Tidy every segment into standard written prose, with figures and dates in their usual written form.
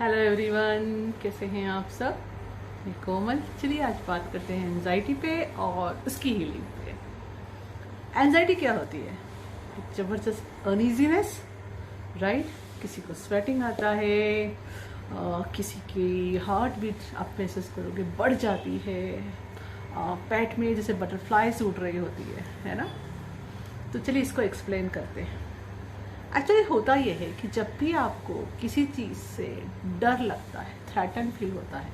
Hello everyone, कैसे हैं आप सब। मैं कोमल। चलिए आज बात करते हैं एंजाइटी पे और उसकी हीलिंग पे। एंजाइटी क्या होती है? एक ज़बरदस्त अनईजीनेस, राइट। किसी को स्वेटिंग आता है, किसी की हार्ट बीट आप महसूस करोगे बढ़ जाती है, पेट में जैसे बटरफ्लाईज उड़ रही होती है ना। तो चलिए इसको एक्सप्लेन करते हैं। एक्चुअली होता यह है कि जब भी आपको किसी चीज़ से डर लगता है, थ्रेटन फील होता है,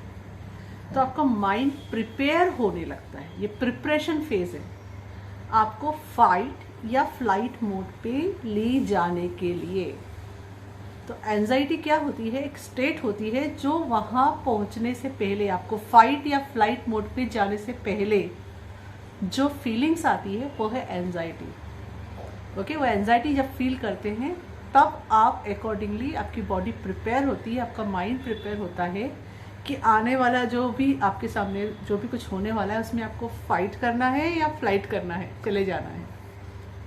तो आपका माइंड प्रिपेयर होने लगता है। ये प्रिपरेशन फेज है आपको फाइट या फ्लाइट मोड पे ले जाने के लिए। तो एंजाइटी क्या होती है? एक स्टेट होती है जो वहाँ पहुँचने से पहले, आपको फाइट या फ्लाइट मोड पे जाने से पहले जो फीलिंग्स आती है वो है एंजाइटी। ओके, वो एंजाइटी जब फील करते हैं तब आप अकॉर्डिंगली आपकी बॉडी प्रिपेयर होती है, आपका माइंड प्रिपेयर होता है कि आने वाला जो भी आपके सामने जो भी कुछ होने वाला है उसमें आपको फाइट करना है या फ्लाइट करना है, चले जाना है,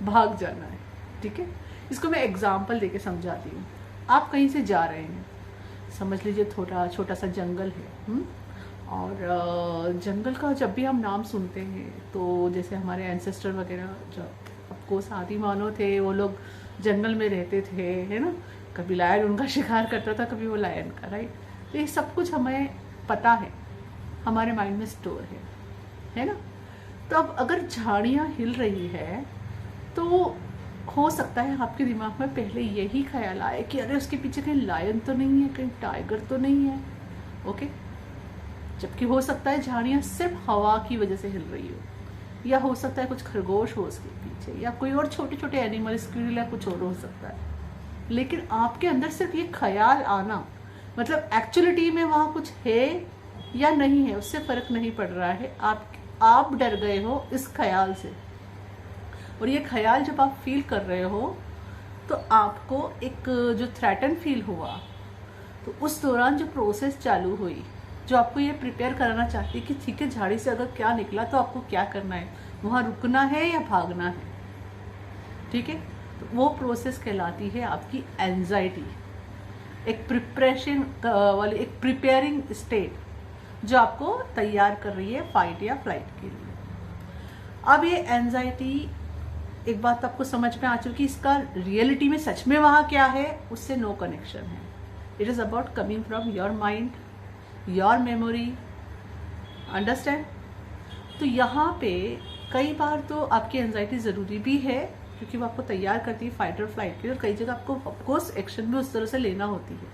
भाग जाना है। ठीक है, इसको मैं एग्जाम्पल देके समझाती हूँ। आप कहीं से जा रहे हैं, समझ लीजिए थोड़ा छोटा सा जंगल है, और जंगल का जब भी हम नाम सुनते हैं तो जैसे हमारे एंसेस्टर वगैरह जो ऑफकोर्स आदि मानव थे, वो लोग जंगल में रहते थे, है ना। कभी लायन उनका शिकार करता था, कभी वो लायन का, राइट। तो ये सब कुछ हमें पता है, हमारे माइंड में स्टोर है ना। तो अब अगर झाड़ियाँ हिल रही है तो हो सकता है आपके दिमाग में पहले यही ख्याल आए कि अरे उसके पीछे कहीं लायन तो नहीं है, कहीं टाइगर तो नहीं है। ओके, जबकि हो सकता है झाड़ियाँ सिर्फ हवा की वजह से हिल रही हो, या हो सकता है कुछ खरगोश हो उसके पीछे, या कोई और छोटे छोटे एनिमल, स्क्विरल या कुछ और हो सकता है। लेकिन आपके अंदर सिर्फ ये ख्याल आना, मतलब एक्चुअलिटी में वहाँ कुछ है या नहीं है उससे फर्क नहीं पड़ रहा है। आप डर गए हो इस ख्याल से, और ये ख्याल जब आप फील कर रहे हो तो आपको एक जो थ्रेटन फील हुआ, तो उस दौरान जो प्रोसेस चालू हुई, जो आपको ये प्रिपेयर कराना चाहती है कि ठीक है, झाड़ी से अगर क्या निकला तो आपको क्या करना है, वहाँ रुकना है या भागना है। ठीक है, तो वो प्रोसेस कहलाती है आपकी एंजाइटी, एक प्रिपरेशन वाली, एक प्रिपेयरिंग स्टेट जो आपको तैयार कर रही है फाइट या फ्लाइट के लिए। अब ये एंजाइटी, एक बात आपको समझ में आ चुकी, इसका रियलिटी में सच में वहाँ क्या है उससे नो कनेक्शन है। It is about coming from your mind, your memory, understand. तो यहाँ पे कई बार तो आपकी एंजाइटी ज़रूरी भी है क्योंकि वो आपको तैयार करती है फाइट और फ्लाइट के लिए, और कई जगह आपको ऑफकोर्स एक्शन भी उस तरह से लेना होती है,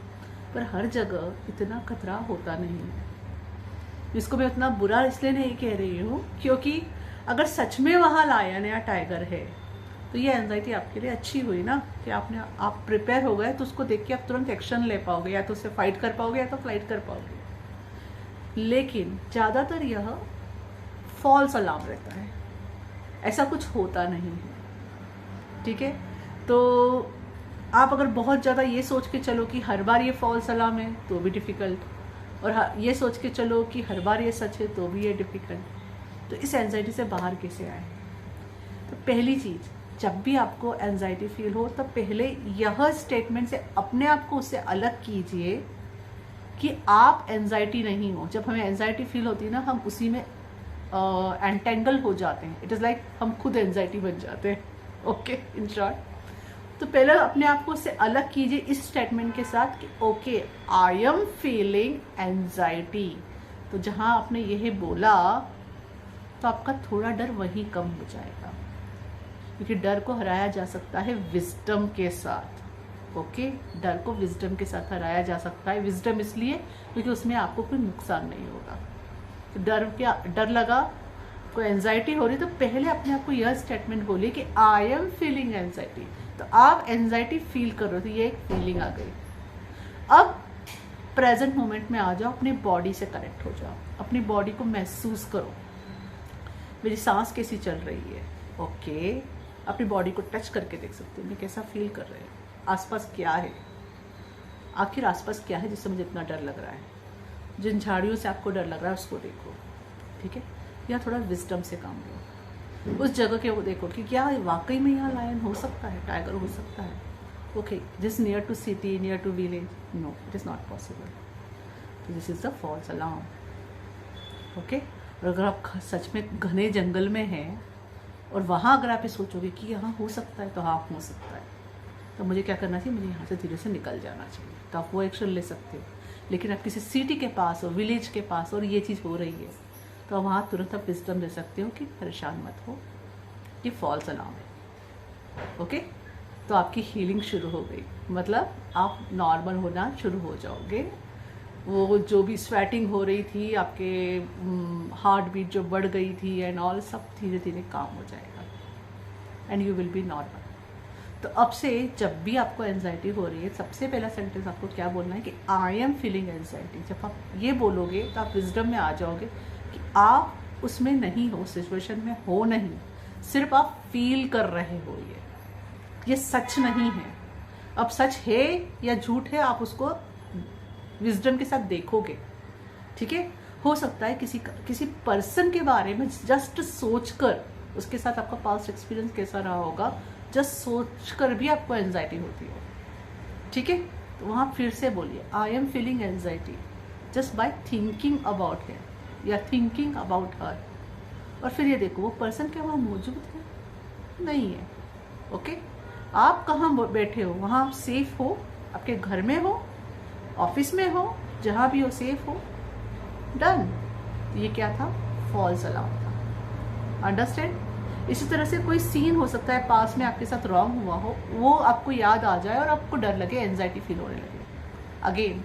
पर हर जगह इतना खतरा होता नहीं है। इसको मैं उतना बुरा इसलिए नहीं कह रही हूँ क्योंकि अगर सच में वहाँ लायन या टाइगर है तो ये एंजाइटी आपके लिए अच्छी हुई ना, कि आप प्रिपेयर हो गए, तो उसको देख के आप तुरंत एक्शन ले पाओगे, या तो उससे फाइट कर पाओगे या तो फ्लाइट कर पाओगे। लेकिन ज़्यादातर यह फॉल्स अलार्म रहता है, ऐसा कुछ होता नहीं है। ठीक है, तो आप अगर बहुत ज़्यादा ये सोच के चलो कि हर बार ये फॉल्स अलार्म है तो भी डिफ़िकल्ट, और ये सोच के चलो कि हर बार ये सच है तो भी ये डिफ़िकल्ट। तो इस एंजाइटी से बाहर कैसे आए? तो पहली चीज़, जब भी आपको एंजाइटी फील हो तो पहले यह स्टेटमेंट से अपने आप को उससे अलग कीजिए कि आप एंजाइटी नहीं हो। जब हमें एंजाइटी फील होती है ना, हम उसी में एंटेंगल हो जाते हैं। इट इज़ लाइक हम खुद एंजाइटी बन जाते हैं। ओके, इन शॉर्ट, तो पहले अपने आप को उससे अलग कीजिए इस स्टेटमेंट के साथ कि okay, I am feeling anxiety. तो जहाँ आपने यह बोला तो आपका थोड़ा डर वहीं कम हो जाएगा, क्योंकि डर को हराया जा सकता है विजडम के साथ। ओके, डर को विजडम के साथ हराया जा सकता है। विजडम इसलिए क्योंकि उसमें आपको कोई नुकसान नहीं होगा। तो डर लगा, कोई एंजाइटी हो रही, तो पहले अपने आप को यह स्टेटमेंट बोलिए कि आई एम फीलिंग एंजाइटी। तो आप एंजाइटी फील कर रहे हो, तो ये एक फीलिंग आ गई। अब प्रेजेंट मोमेंट में आ जाओ, अपनी बॉडी से कनेक्ट हो जाओ, अपनी बॉडी को महसूस करो, मेरी सांस कैसी चल रही है। ओके, अपनी बॉडी को टच करके देख सकते हो मैं कैसा फील कर रहे हैं, आसपास क्या है, आखिर आसपास क्या है जिससे मुझे इतना डर लग रहा है। जिन झाड़ियों से आपको डर लग रहा है उसको देखो, ठीक है, या थोड़ा विजडम से काम लो। उस जगह के वो देखो कि क्या वाकई में यहाँ लायन हो सकता है, टाइगर हो सकता है। okay, just near to city, near to village, no, it is not possible. So this is the false alarm. Okay, और अगर आप सच में घने जंगल में हैं और वहाँ अगर आप ये सोचोगे कि यहाँ हो सकता है, तो हाँ हो सकता है, तो मुझे क्या करना चाहिए, मुझे यहाँ से धीरे से निकल जाना चाहिए, तो आप वो एक्शन ले सकते हो। लेकिन आप किसी सिटी के पास हो, विलेज के पास और ये चीज़ हो रही है, तो वहाँ तुरंत आप विजडम दे सकते हो कि परेशान मत हो, ये फॉल्स अलार्म है। ओके, तो आपकी हीलिंग शुरू हो गई, मतलब आप नॉर्मल होना शुरू हो जाओगे। वो जो भी स्वेटिंग हो रही थी, आपके हार्ट बीट जो बढ़ गई थी एंड ऑल, सब धीरे धीरे काम हो जाएगा and you will be normal. तो अब से जब भी आपको एंजाइटी हो रही है, सबसे पहला सेंटेंस आपको क्या बोलना है कि आई एम फीलिंग एंजाइटी। जब आप ये बोलोगे तो आप विजडम में आ जाओगे कि आप उसमें नहीं हो, सिचुएशन में हो नहीं, सिर्फ आप फील कर रहे हो। ये सच नहीं है। अब सच है या झूठ है, आप उसको विजडम के साथ देखोगे। ठीक है, हो सकता है किसी पर्सन के बारे में जस्ट सोचकर, उसके साथ आपका पास्ट एक्सपीरियंस कैसा रहा होगा, जस्ट सोचकर भी आपको एंजाइटी होती हो। ठीक है, तो वहाँ फिर से बोलिए I am feeling anxiety just by thinking about him या थिंकिंग अबाउट हर। और फिर ये देखो वो पर्सन क्या वहाँ मौजूद है? नहीं है। ओके, आप कहाँ बैठे हो, वहाँ आप सेफ हो, आपके घर में हो, ऑफिस में हो, जहाँ भी हो सेफ हो, डन। तो ये क्या था? फॉल्स अलार्म था। अंडरस्टैंड? इसी तरह से कोई सीन हो सकता है पास में आपके साथ रॉन्ग हुआ हो, वो आपको याद आ जाए और आपको डर लगे, एंजाइटी फील होने लगे। अगेन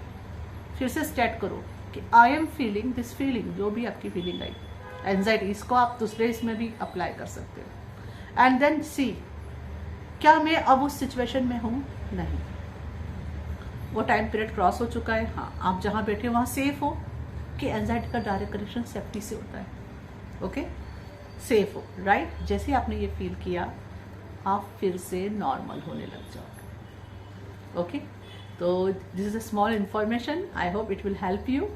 फिर से स्टार्ट करो कि I am feeling this feeling, जो भी आपकी फीलिंग आई एंजाइटी, इसको आप दूसरे इसमें भी अप्लाई कर सकते हो। एंड देन सी, क्या मैं अब उस सिचुएशन में हूँ? नहीं, वो टाइम पीरियड क्रॉस हो चुका है। हाँ, आप जहाँ बैठे हो वहाँ सेफ हो, कि एंजाइटी का डायरेक्ट कनेक्शन सेफ्टी से होता है। ओके, सेफ हो, राइट। जैसे आपने ये फील किया, आप फिर से नॉर्मल होने लग जाओगे। ओके, तो this is a small information, I hope it will help you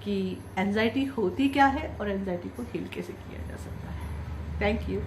कि एंजाइटी होती क्या है और एंजाइटी को हील कैसे किया जा सकता है। Thank you.